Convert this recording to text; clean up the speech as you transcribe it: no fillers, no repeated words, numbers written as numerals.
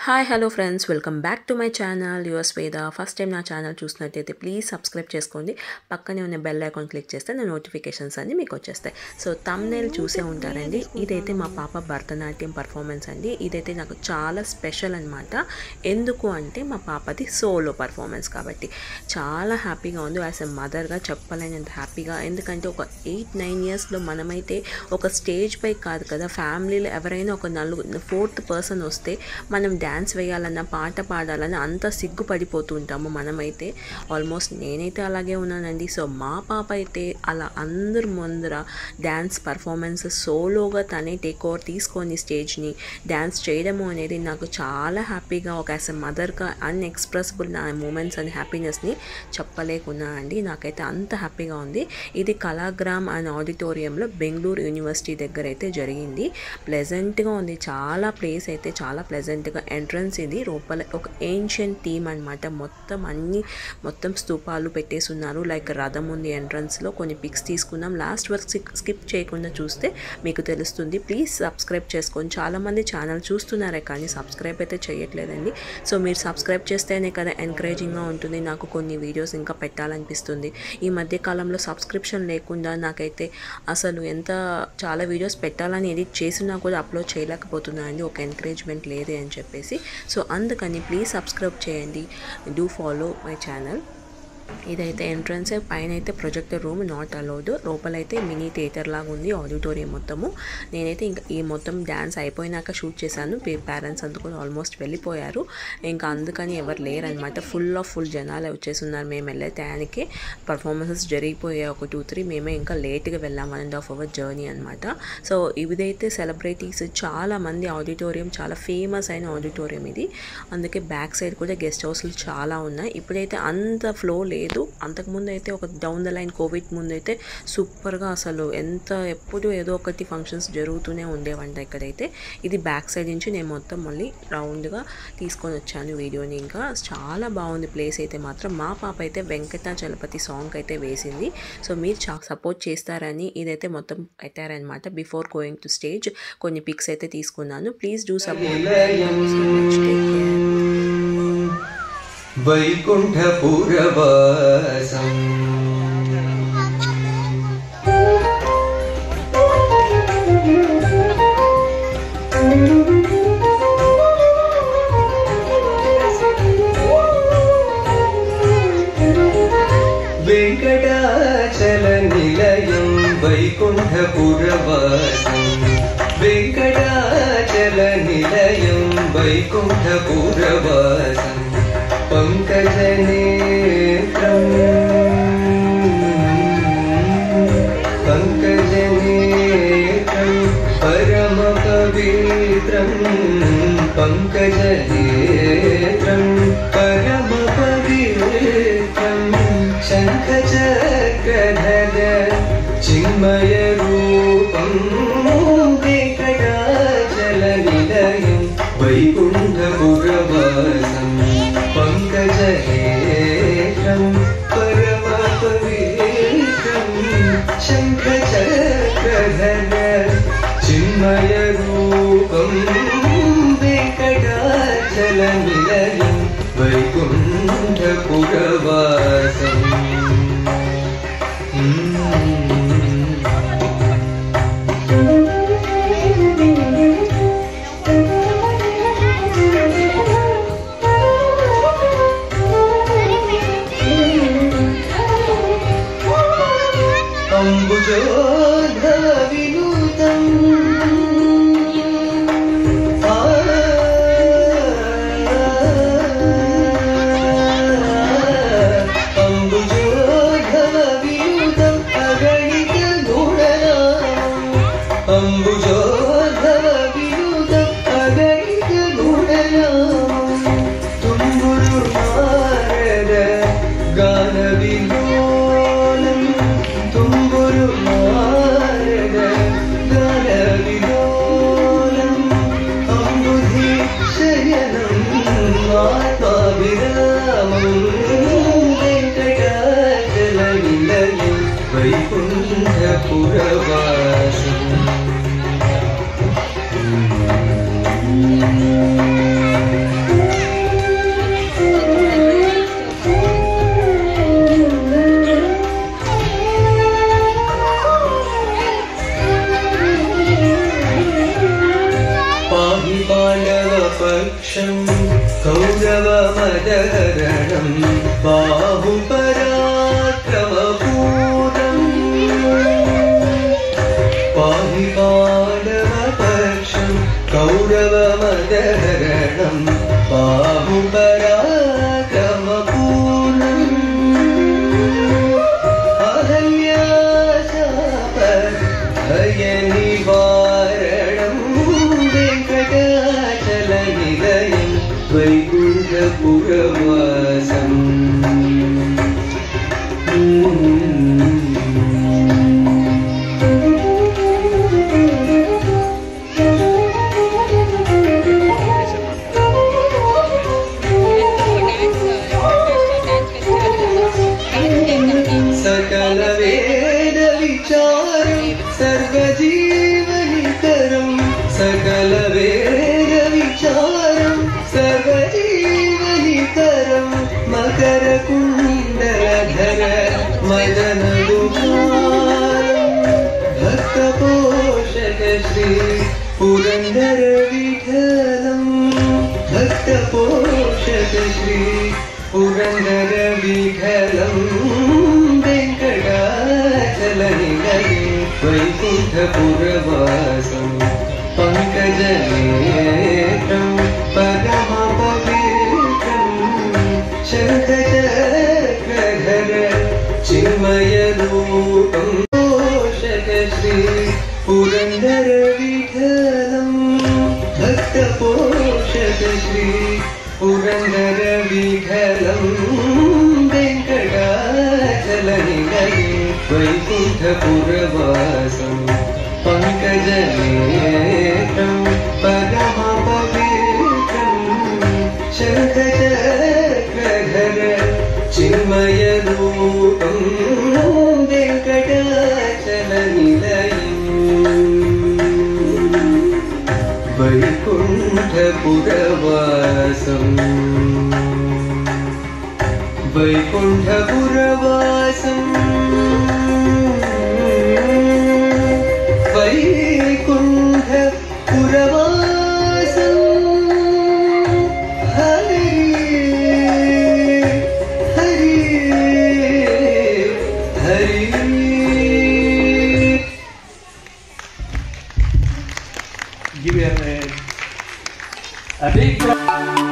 Hi hello friends, welcome back to my channel yours వేద. First time నా channel చూసినట్టయితే please subscribe చేసుకోండి. పక్కనే ఉన్న బెల్ ఐకాన్ క్లిక్ చేస్తే నా నోటిఫికేషన్స్ అన్నీ మీకు వచ్చేస్తాయి. సో థంబ్నెయిల్ చూసే ఉంటారండి. ఇదైతే మా పాప భరతనాట్యం పర్ఫార్మెన్స్ అండి. ఇదైతే నాకు చాలా స్పెషల్ అనమాట. ఎందుకు అంటే మా పాపది సోలో పర్ఫార్మెన్స్ కాబట్టి చాలా హ్యాపీగా ఉంది. యాజ్ ఎ మదర్గా చెప్పలేనంత హ్యాపీగా. ఎందుకంటే ఒక 8-9 ఇయర్స్లో మనమైతే ఒక స్టేజ్ పై కాదు కదా, ఫ్యామిలీలో ఎవరైనా ఒక ఫోర్త్ పర్సన్ వస్తే మనం డ్యాన్స్ వేయాలన్నా పాట పాడాలన్నా అంత సిగ్గుపడిపోతూ ఉంటాము మనమైతే. ఆల్మోస్ట్ నేనైతే అలాగే ఉన్నానండి. సో మా పాప అయితే అలా అందరి ముందర డ్యాన్స్ పర్ఫార్మెన్స్ సోలోగా తనే టేక్ ఓవర్ తీసుకొని స్టేజ్ని డ్యాన్స్ చేయడము అనేది నాకు చాలా హ్యాపీగా, ఒక యాజ్ ఎ మదర్గా అన్ఎక్స్ప్రెసిబుల్ నా మూమెంట్స్ అండ్ హ్యాపీనెస్ని చెప్పలేకున్నా అండి. నాకైతే అంత హ్యాపీగా ఉంది. ఇది కళాగ్రామ్ అండ్ ఆడిటోరియంలో బెంగళూరు యూనివర్సిటీ దగ్గర అయితే జరిగింది. ప్లెజెంట్గా ఉంది. చాలా ప్లేస్ అయితే చాలా ప్లెజెంట్గా. ఎంట్రన్స్ ఇది లోపల ఒక ఏన్షియంట్ థీమ్ అనమాట. మొత్తం స్తూపాలు పెట్టేసి ఉన్నారు. లైక్ రథం ఉంది ఎంట్రన్స్లో. కొన్ని పిక్స్ తీసుకున్నాం. లాస్ట్ వరకు స్కిప్ చేయకుండా చూస్తే మీకు తెలుస్తుంది. ప్లీజ్ సబ్స్క్రైబ్ చేసుకోండి. చాలామంది ఛానల్ చూస్తున్నారే కానీ సబ్స్క్రైబ్ అయితే చేయట్లేదండి. సో మీరు సబ్స్క్రైబ్ చేస్తేనే కదా ఎంకరేజింగ్గా ఉంటుంది. నాకు కొన్ని వీడియోస్ ఇంకా పెట్టాలనిపిస్తుంది. ఈ మధ్యకాలంలో సబ్స్క్రిప్షన్ లేకుండా నాకైతే అసలు చాలా వీడియోస్ పెట్టాలని ఎడిట్ చేసినా కూడా అప్లోడ్ చేయలేకపోతున్నానండి. ఒక ఎంకరేజ్మెంట్ లేదే అని చెప్పేసి. సో అందుకని ప్లీజ్ సబ్స్క్రైబ్ చేయండి. Do follow my channel. ఇదైతే ఎంట్రన్స్. పైన అయితే ప్రొజెక్టర్ రూమ్ నాట్ అలౌడ్. లోపలైతే మినీ థియేటర్ లాగా ఉంది ఆడిటోరియం మొత్తము. నేనైతే ఇంకా ఈ మొత్తం డ్యాన్స్ అయిపోయినాక షూట్ చేశాను. పేరెంట్స్ అంతా కూడా ఆల్మోస్ట్ వెళ్ళిపోయారు. ఇంకా అందుకని ఎవరు లేరనమాట. ఫుల్ జనాలు వచ్చేసి ఉన్నారు. మేము వెళ్ళే టయానికి పర్ఫార్మెన్సెస్ జరిగిపోయాయి. ఒక 2-3. మేమే ఇంకా లేట్గా వెళ్ళాం. 1.5 hour జర్నీ అనమాట. సో ఇదైతే సెలబ్రిటీస్ చాలామంది. ఆడిటోరియం చాలా ఫేమస్ అయిన ఆడిటోరియం ఇది. అందుకే బ్యాక్ సైడ్ కూడా గెస్ట్ హౌస్లు చాలా ఉన్నాయి. ఇప్పుడైతే అంత ఫ్లో లేదు. అంతకుముందు అయితే ఒక డౌన్ ద లైన్ కోవిడ్ ముందు అయితే సూపర్గా అసలు ఎప్పుడు ఏదో ఒకటి ఫంక్షన్స్ జరుగుతూనే ఉండేవంట ఇక్కడైతే. ఇది బ్యాక్ సైడ్ నుంచి నేను మొత్తం మళ్ళీ రౌండ్గా తీసుకొని వచ్చాను వీడియోని. ఇంకా చాలా బాగుంది ప్లేస్ అయితే మాత్రం. మా పాప అయితే వెంకటాచలపతి సాంగ్ అయితే వేసింది. సో మీరు సపోర్ట్ చేస్తారని ఇదైతే మొత్తం పెట్టారనమాట. బిఫోర్ గోయింగ్ టు స్టేజ్ కొన్ని పిక్స్ అయితే తీసుకున్నాను. Please do support. వైకుంఠపురవాసం వెంకటాచల నిలయం వైకుంఠపురవాసం వెంకటాచల నిలయం వైకుంఠపురవాసం పంకజనేత్రం పరమ పవిత్రం పంకజనేత్రం పరమ పవిత్రం శంఖచక్రధర చిన్మయ రూపం వెంకటాచల నిలయం వైకుంఠపురవాసం పంకజనేత్రం పరమ పవిత్రం శంఖచక్రధర చిన్మయ రూపం వెంకటాచల నిలయం వైకుంఠపురవాసం. అంబుజోధర వినూతం అంబుజోధర వినూతం అగణిత గుణనామం అంబుజోధర వినూతం అగణిత గుణనామం తుంగురు నారద గాన విలోలం తుంగురు నారద గాన విలోలం అంబుధి శయనం ఆత్మాభిరామం వెంకటాచల నిలయం వైకుంఠపురవాసం. पाण्डवपक्षं कौरवमदहरणं बाहुपराक्रमपूर्णम् पाहि पाण्डवपक्षं कौरवमदहरणं बाहुपराक्रमपूर्णम् भयनिवारणं वेङ्कटाचलनिलयं वैकुण्ठपुरवासम् सकलवेदविचारं सर्वजीवनिकरं सकलवेदविचारं सर्वजीवनिकरं मकरकुण्डलधर मदनदुहारं भक्तपोषक श्री पुरन्दरविठलं भक्तपोषक श्री पुरन्दरविठलं वेङ्कटाचलनिलये वैकुण्ठपुरवासं पङ्कजनेत्रं परमपवित्रं शङ्खचक्रधर चिन्मयरूपं पोषक Shri पुरन्दरविठलं भक्तपोषक Shri पुरन्दरविठलं वेङ्कटाचलनिलये वैकुण्ठपुरवासं पङ्कजनेत्रं परमपवित्रं शङ्खचक्रधर चिन्मयरूपं वेङ्कटाचलनिलयम् वैकुण्ठपुरवासम् वैकुण्ठपुरवासम् वैकुण्ठपुरवासम् Hari Hari Hari Give him a big round.